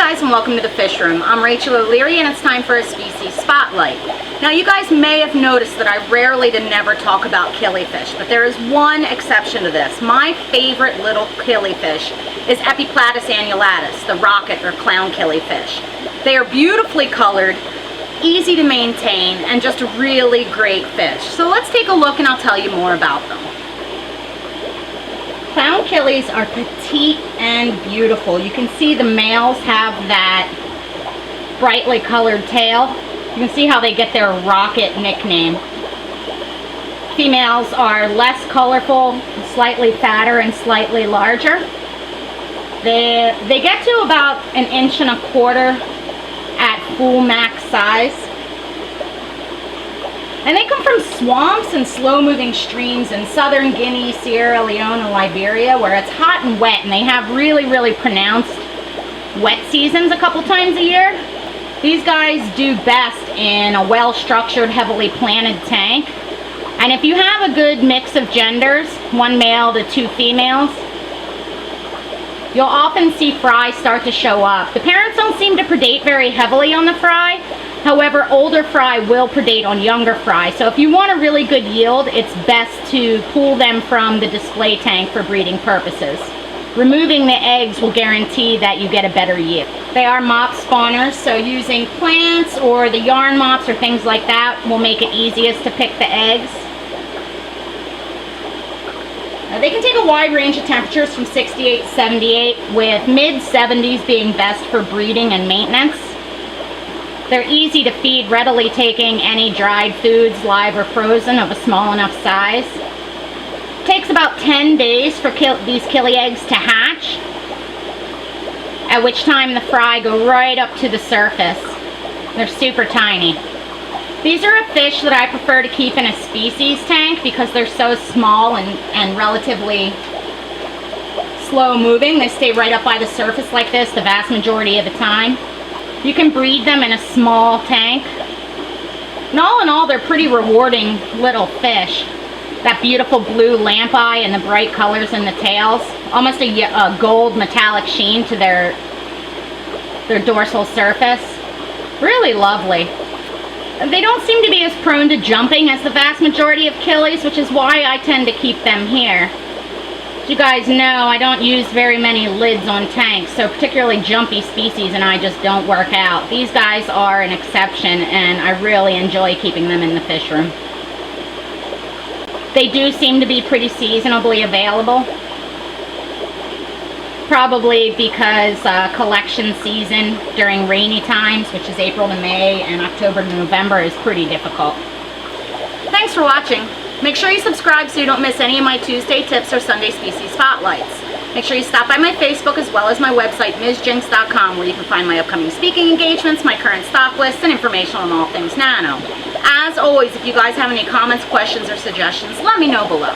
guys, and welcome to the Fish Room. I'm Rachel O'Leary and it's time for a species spotlight. Now you guys may have noticed that I rarely to never talk about killifish, but there is one exception to this. My favorite little killifish is Epiplatys annulatus, the rocket or clown killifish. They are beautifully colored, easy to maintain, and just a really great fish. So let's take a look and I'll tell you more about them. Clown killies are petite and beautiful. You can see the males have that brightly colored tail. You can see how they get their rocket nickname. Females are less colorful, slightly fatter and slightly larger. They get to about 1.25 inches at full max size. And they come from swamps and slow-moving streams in southern Guinea, Sierra Leone, and Liberia, where it's hot and wet, and they have really, really pronounced wet seasons a couple times a year. These guys do best in a well-structured, heavily planted tank. And if you have a good mix of genders, 1 male to 2 females, you'll often see fry start to show up. The parents don't seem to predate very heavily on the fry. However, older fry will predate on younger fry. So if you want a really good yield, it's best to pull them from the display tank for breeding purposes. Removing the eggs will guarantee that you get a better yield. They are mop spawners, so using plants or the yarn mops or things like that will make it easiest to pick the eggs. They can take a wide range of temperatures from 68 to 78, with mid-70s being best for breeding and maintenance. They're easy to feed, readily taking any dried foods, live or frozen, of a small enough size. It takes about 10 days for these killie eggs to hatch, at which time the fry go right up to the surface. They're super tiny. These are a fish that I prefer to keep in a species tank because they're so small and relatively slow moving. They stay right up by the surface like this the vast majority of the time. You can breed them in a small tank. And all in all, they're pretty rewarding little fish. That beautiful blue lamp eye and the bright colors in the tails. Almost a gold metallic sheen to their dorsal surface. Really lovely. They don't seem to be as prone to jumping as the vast majority of killies, which is why I tend to keep them here. As you guys know, I don't use very many lids on tanks, so particularly jumpy species and I just don't work out. These guys are an exception and I really enjoy keeping them in the fish room. They do seem to be pretty seasonably available. Probably because collection season during rainy times, which is April to May and October to November, is pretty difficult. Thanks for watching. Make sure you subscribe so you don't miss any of my Tuesday tips or Sunday species spotlights. Make sure you stop by my Facebook as well as my website, MsJinx.com, where you can find my upcoming speaking engagements, my current stock list, and information on all things Nano. As always, if you guys have any comments, questions, or suggestions, let me know below.